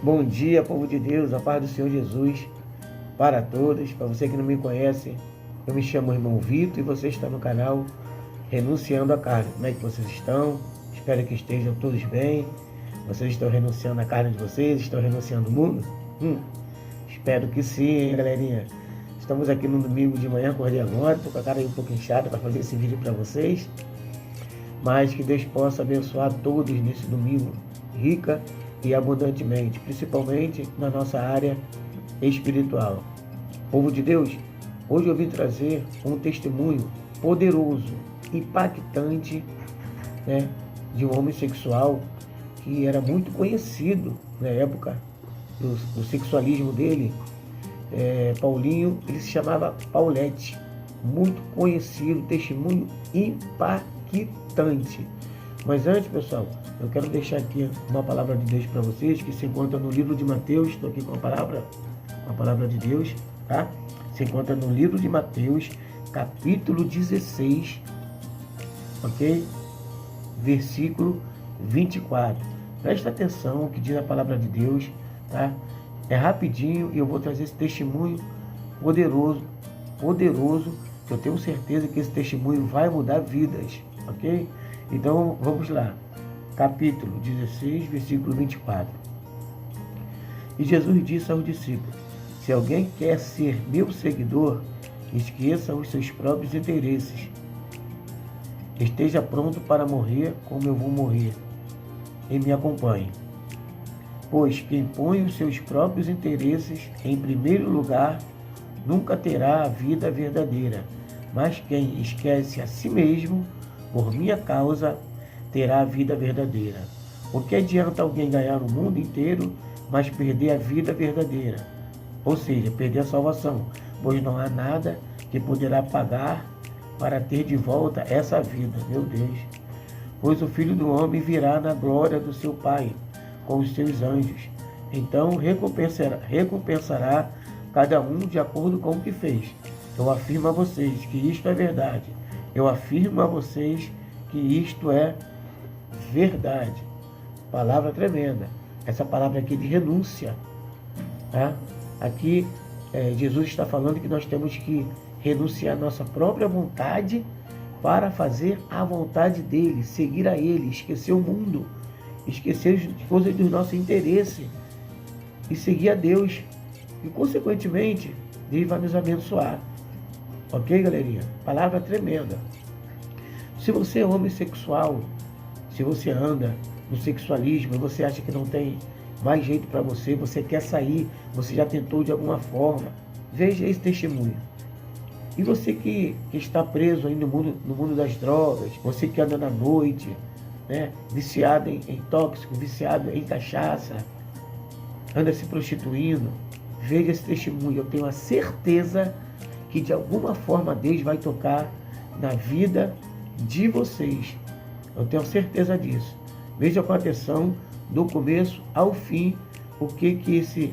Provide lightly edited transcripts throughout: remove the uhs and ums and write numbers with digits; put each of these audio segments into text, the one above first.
Bom dia, povo de Deus, a paz do Senhor Jesus para todos. Para você que não me conhece, eu me chamo Irmão Vitor e você está no canal Renunciando à Carne. Como é que vocês estão? Espero que estejam todos bem. Vocês estão renunciando à carne de vocês? Estão renunciando ao mundo? Espero que sim, hein, galerinha? Estamos aqui no domingo de manhã, acordei agora, estou com a cara aí um pouco inchada para fazer esse vídeo para vocês. Mas que Deus possa abençoar todos nesse domingo, rica e abundantemente, principalmente na nossa área espiritual. Povo de Deus, hoje eu vim trazer um testemunho poderoso, impactante, né, de um homossexual que era muito conhecido na época do sexualismo dele. Paulinho, ele se chamava Paulette, muito conhecido, testemunho impactante. Mas antes, pessoal, eu quero deixar aqui uma palavra de Deus para vocês, que se encontra no livro de Mateus. Estou aqui com a palavra de Deus, tá? Se encontra no livro de Mateus, capítulo 16, ok? Versículo 24. Presta atenção o que diz a palavra de Deus, tá? É rapidinho e eu vou trazer esse testemunho poderoso, que eu tenho certeza que esse testemunho vai mudar vidas, ok? Então, vamos lá. Capítulo 16, versículo 24. E Jesus disse aos discípulos: se alguém quer ser meu seguidor, esqueça os seus próprios interesses. Esteja pronto para morrer como eu vou morrer, e me acompanhe. Pois quem põe os seus próprios interesses em primeiro lugar nunca terá a vida verdadeira, mas quem esquece a si mesmo por minha causa terá a vida verdadeira. O que adianta alguém ganhar o mundo inteiro, mas perder a vida verdadeira? Ou seja, perder a salvação, pois não há nada que poderá pagar para ter de volta essa vida. Meu Deus! Pois o Filho do Homem virá na glória do seu Pai, com os seus anjos. Então recompensará cada um de acordo com o que fez. Eu afirmo a vocês que isto é verdade. Eu afirmo a vocês que isto é verdade. Palavra tremenda. Essa palavra aqui de renúncia, tá? Aqui Jesus está falando que nós temos que renunciar à nossa própria vontade para fazer a vontade dele, seguir a ele, esquecer o mundo, esquecer as coisas do nosso interesse e seguir a Deus. E consequentemente, Deus vai nos abençoar. Ok, galerinha? Palavra tremenda. Se você é homossexual, se você anda no sexualismo, você acha que não tem mais jeito para você, você quer sair, você já tentou de alguma forma, veja esse testemunho. E você que está preso aí no mundo das drogas, você que anda na noite, né, viciado em tóxico, viciado em cachaça, anda se prostituindo, veja esse testemunho. Eu tenho a certeza que de alguma forma Deus vai tocar na vida de vocês. Eu tenho certeza disso. Veja com atenção, do começo ao fim, o que esse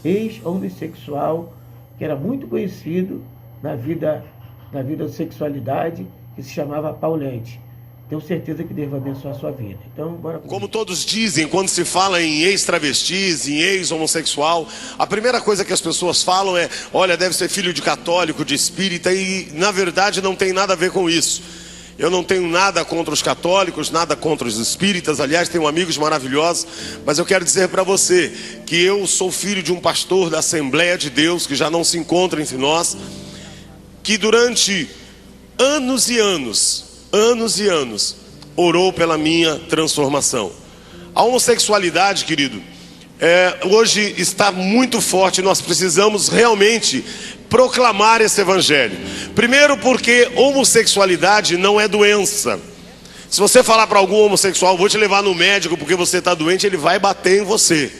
ex-homossexual, que era muito conhecido na vida da sexualidade, que se chamava Paulette. Tenho certeza que Deus vai abençoar a sua vida. Então, bora. Como todos dizem, quando se fala em ex-travestis, em ex-homossexual, a primeira coisa que as pessoas falam é: olha, deve ser filho de católico, de espírita, e na verdade não tem nada a ver com isso. Eu não tenho nada contra os católicos, nada contra os espíritas, aliás, tenho amigos maravilhosos, mas eu quero dizer para você que eu sou filho de um pastor da Assembleia de Deus, que já não se encontra entre nós, que durante anos e anos, orou pela minha transformação. A homossexualidade, querido, hoje está muito forte. Nós precisamos realmente proclamar esse evangelho. Primeiro porque homossexualidade não é doença. Se você falar para algum homossexual: vou te levar no médico porque você está doente, ele vai bater em você.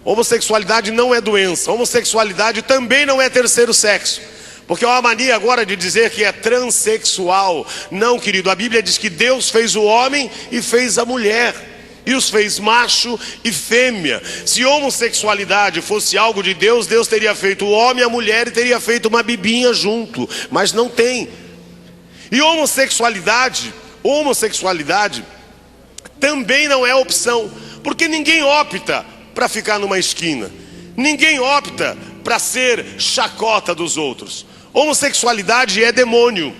Homossexualidade não é doença. Homossexualidade também não é terceiro sexo, porque há uma mania agora de dizer que é transexual. Não, querido, a Bíblia diz que Deus fez o homem e fez a mulher, e os fez macho e fêmea. Se homossexualidade fosse algo de Deus, Deus teria feito o homem e a mulher e teria feito uma bibinha junto, mas não tem. E homossexualidade também não é opção, porque ninguém opta para ficar numa esquina. Ninguém opta para ser chacota dos outros. Homossexualidade é demônio.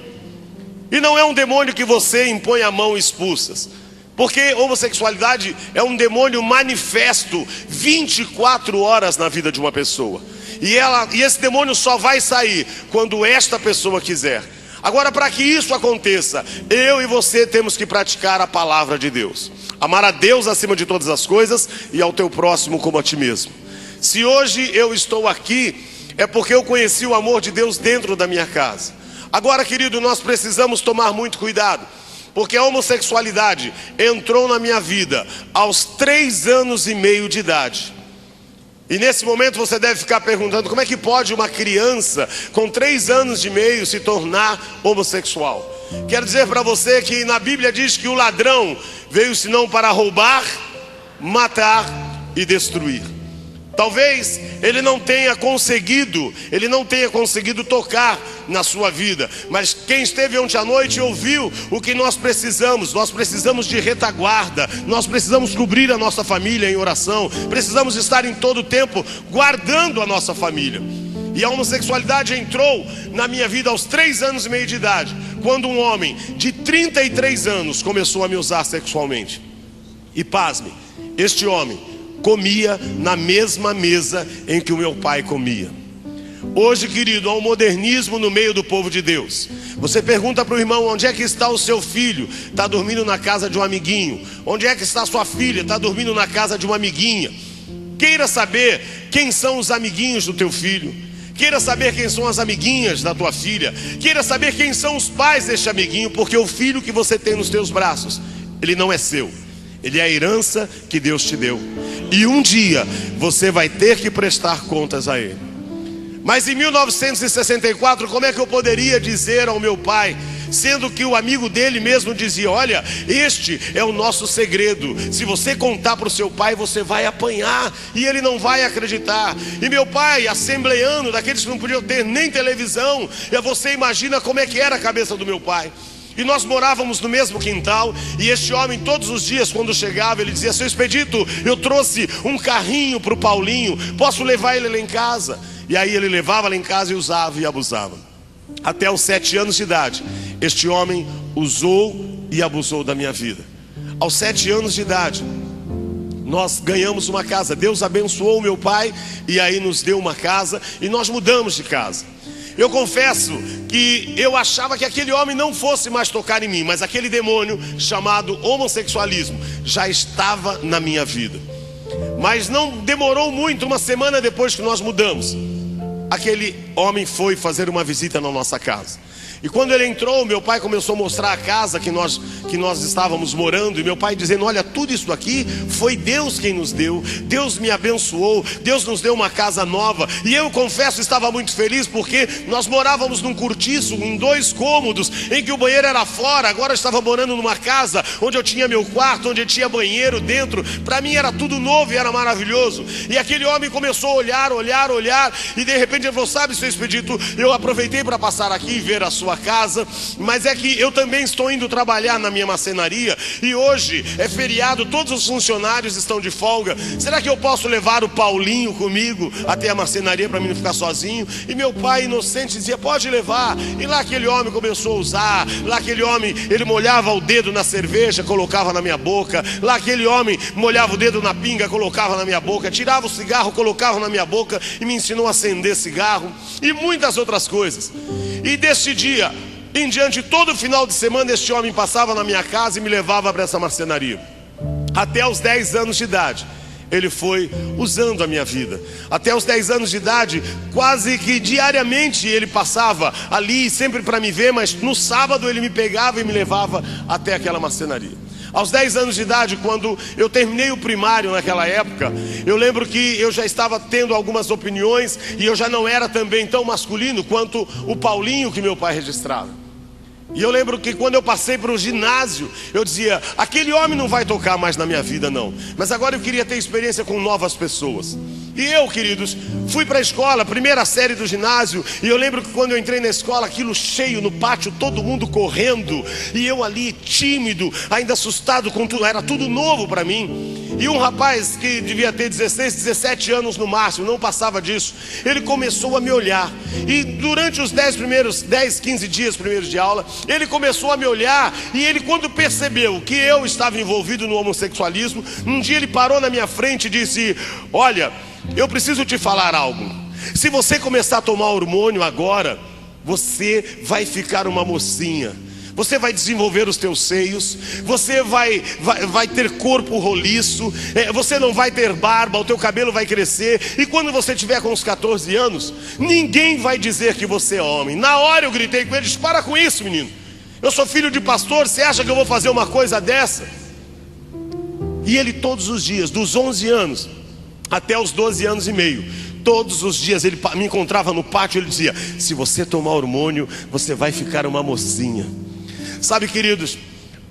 E não é um demônio que você impõe a mão e expulsa. Porque homossexualidade é um demônio manifesto 24 horas na vida de uma pessoa. E esse demônio só vai sair quando esta pessoa quiser. Agora, para que isso aconteça, eu e você temos que praticar a palavra de Deus. Amar a Deus acima de todas as coisas e ao teu próximo como a ti mesmo. Se hoje eu estou aqui, é porque eu conheci o amor de Deus dentro da minha casa. Agora, querido, nós precisamos tomar muito cuidado, porque a homossexualidade entrou na minha vida aos 3 anos e meio de idade. E nesse momento você deve ficar perguntando: como é que pode uma criança com 3 anos e meio se tornar homossexual? Quero dizer para você que na Bíblia diz que o ladrão veio senão para roubar, matar e destruir. Talvez ele não tenha conseguido tocar na sua vida, mas quem esteve ontem à noite ouviu o que nós precisamos. Nós precisamos de retaguarda, nós precisamos cobrir a nossa família em oração, precisamos estar em todo tempo guardando a nossa família. E a homossexualidade entrou na minha vida aos 3 anos e meio de idade, quando um homem de 33 anos começou a me usar sexualmente. E pasme, este homem comia na mesma mesa em que o meu pai comia. Hoje, querido, há um modernismo no meio do povo de Deus. Você pergunta para o irmão: onde é que está o seu filho? Está dormindo na casa de um amiguinho. Onde é que está a sua filha? Está dormindo na casa de uma amiguinha. Queira saber quem são os amiguinhos do teu filho. Queira saber quem são as amiguinhas da tua filha. Queira saber quem são os pais deste amiguinho, porque o filho que você tem nos teus braços, ele não é seu. Ele é a herança que Deus te deu. E um dia você vai ter que prestar contas a ele. Mas em 1964, como é que eu poderia dizer ao meu pai, sendo que o amigo dele mesmo dizia: olha, este é o nosso segredo, se você contar para o seu pai você vai apanhar e ele não vai acreditar. E meu pai, assembleano, daqueles que não podiam ter nem televisão, e você imagina como é que era a cabeça do meu pai. E nós morávamos no mesmo quintal. E este homem, todos os dias quando chegava, ele dizia: seu Expedito, eu trouxe um carrinho para o Paulinho, posso levar ele lá em casa? E aí ele levava lá em casa e usava e abusava. Até os 7 anos de idade, este homem usou e abusou da minha vida. Aos 7 anos de idade, nós ganhamos uma casa. Deus abençoou o meu pai e aí nos deu uma casa e nós mudamos de casa. Eu confesso que eu achava que aquele homem não fosse mais tocar em mim, mas aquele demônio chamado homossexualismo já estava na minha vida. Mas não demorou muito, uma semana depois que nós mudamos, aquele homem foi fazer uma visita na nossa casa. E quando ele entrou, meu pai começou a mostrar a casa que nós estávamos morando. E meu pai dizendo: olha, tudo isso aqui foi Deus quem nos deu. Deus me abençoou, Deus nos deu uma casa nova. E eu confesso, estava muito feliz, porque nós morávamos num cortiço, em 2 cômodos, em que o banheiro era fora. Agora eu estava morando numa casa onde eu tinha meu quarto, onde eu tinha banheiro dentro. Para mim era tudo novo e era maravilhoso. E aquele homem começou a olhar. E de repente ele falou: sabe, seu Expedito, eu aproveitei para passar aqui e ver a sua casa, mas é que eu também estou indo trabalhar na minha marcenaria e hoje é feriado, todos os funcionários estão de folga. Será que eu posso levar o Paulinho comigo até a marcenaria para mim não ficar sozinho? E meu pai inocente dizia: pode levar. E lá aquele homem começou a usar. Lá aquele homem, ele molhava o dedo na cerveja, colocava na minha boca. Lá aquele homem molhava o dedo na pinga, colocava na minha boca. Tirava o cigarro, colocava na minha boca e me ensinou a acender cigarro e muitas outras coisas. E desse dia em diante, todo final de semana, este homem passava na minha casa e me levava para essa marcenaria. Até os 10 anos de idade, ele foi usando a minha vida. Até os 10 anos de idade, quase que diariamente ele passava ali, sempre para me ver, mas no sábado ele me pegava e me levava até aquela marcenaria. Aos 10 anos de idade, quando eu terminei o primário naquela época, eu lembro que eu já estava tendo algumas opiniões e eu já não era também tão masculino quanto o Paulinho que meu pai registrava. E eu lembro que quando eu passei para o ginásio, eu dizia: aquele homem não vai tocar mais na minha vida não. Mas agora eu queria ter experiência com novas pessoas. E eu, queridos, fui para a escola, primeira série do ginásio. E eu lembro que quando eu entrei na escola, aquilo cheio no pátio, todo mundo correndo. E eu ali tímido, ainda assustado com tudo, era tudo novo para mim. E um rapaz que devia ter 16, 17 anos no máximo, não passava disso, ele começou a me olhar. E durante os 10, 15 dias primeiros de aula, ele começou a me olhar. E ele, quando percebeu que eu estava envolvido no homossexualismo, um dia ele parou na minha frente e disse: olha, eu preciso te falar algo. Se você começar a tomar hormônio agora, você vai ficar uma mocinha. Você vai desenvolver os teus seios, você vai ter corpo roliço, você não vai ter barba, o teu cabelo vai crescer. E quando você tiver com uns 14 anos, ninguém vai dizer que você é homem. Na hora eu gritei com eles: para com isso, menino. Eu sou filho de pastor, você acha que eu vou fazer uma coisa dessa? E ele todos os dias, dos 11 anos até os 12 anos e meio, todos os dias ele me encontrava no pátio e ele dizia: se você tomar hormônio, você vai ficar uma mocinha. Sabe, queridos,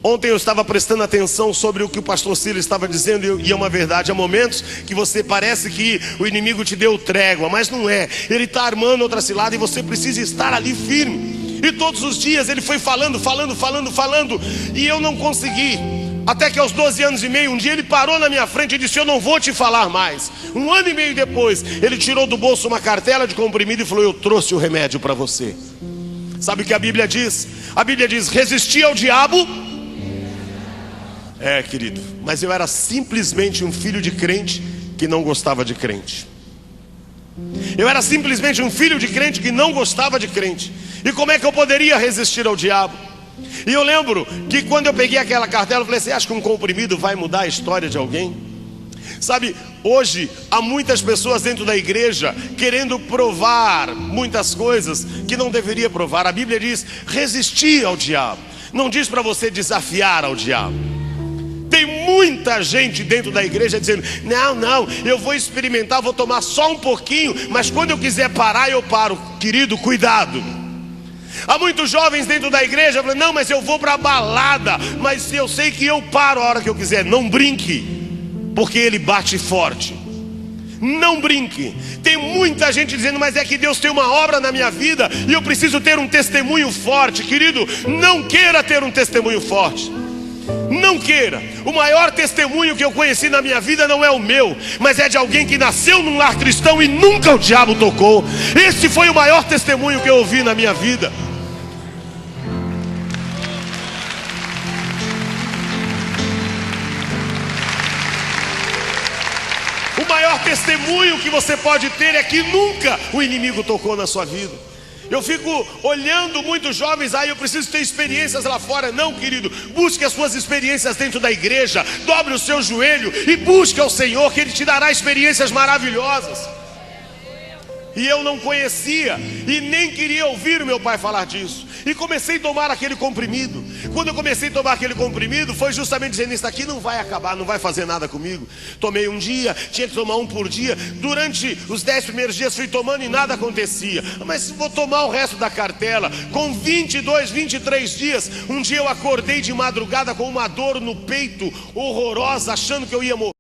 ontem eu estava prestando atenção sobre o que o pastor Ciro estava dizendo, e é uma verdade. Há momentos que você parece que o inimigo te deu trégua, mas não é. Ele está armando outra cilada e você precisa estar ali firme. E todos os dias ele foi falando, e eu não consegui. Até que aos 12 anos e meio, um dia ele parou na minha frente e disse: eu não vou te falar mais. Um ano e meio depois, ele tirou do bolso uma cartela de comprimido e falou: eu trouxe o remédio para você. Sabe o que a Bíblia diz? A Bíblia diz: resistir ao diabo. Querido, mas eu era simplesmente um filho de crente que não gostava de crente. Eu era simplesmente um filho de crente que não gostava de crente. E como é que eu poderia resistir ao diabo? E eu lembro que quando eu peguei aquela cartela, eu falei: você acha que um comprimido vai mudar a história de alguém? Sabe, hoje há muitas pessoas dentro da igreja querendo provar muitas coisas que não deveria provar. A Bíblia diz: resistir ao diabo. Não diz para você desafiar ao diabo. Tem muita gente dentro da igreja dizendo: não, eu vou experimentar, vou tomar só um pouquinho, mas quando eu quiser parar, eu paro. Querido, cuidado. Há muitos jovens dentro da igreja falando: não, mas eu vou para a balada, mas eu sei que eu paro a hora que eu quiser. Não brinque, porque ele bate forte. Não brinque. Tem muita gente dizendo: mas é que Deus tem uma obra na minha vida e eu preciso ter um testemunho forte. Querido, não queira ter um testemunho forte. Não queira. O maior testemunho que eu conheci na minha vida não é o meu, mas é de alguém que nasceu num lar cristão e nunca o diabo tocou. Esse foi o maior testemunho que eu ouvi na minha vida. O maior testemunho que você pode ter é que nunca o inimigo tocou na sua vida. Eu fico olhando muitos jovens: eu preciso ter experiências lá fora. Não, querido, busque as suas experiências dentro da igreja. Dobre o seu joelho e busque ao Senhor, que Ele te dará experiências maravilhosas. E eu não conhecia e nem queria ouvir o meu pai falar disso. E comecei a tomar aquele comprimido. Quando eu comecei a tomar aquele comprimido, foi justamente dizendo: isso aqui não vai acabar, não vai fazer nada comigo. Tomei um dia, tinha que tomar um por dia. Durante os 10 primeiros dias fui tomando e nada acontecia. Mas vou tomar o resto da cartela. Com 22, 23 dias, um dia eu acordei de madrugada com uma dor no peito horrorosa, achando que eu ia morrer.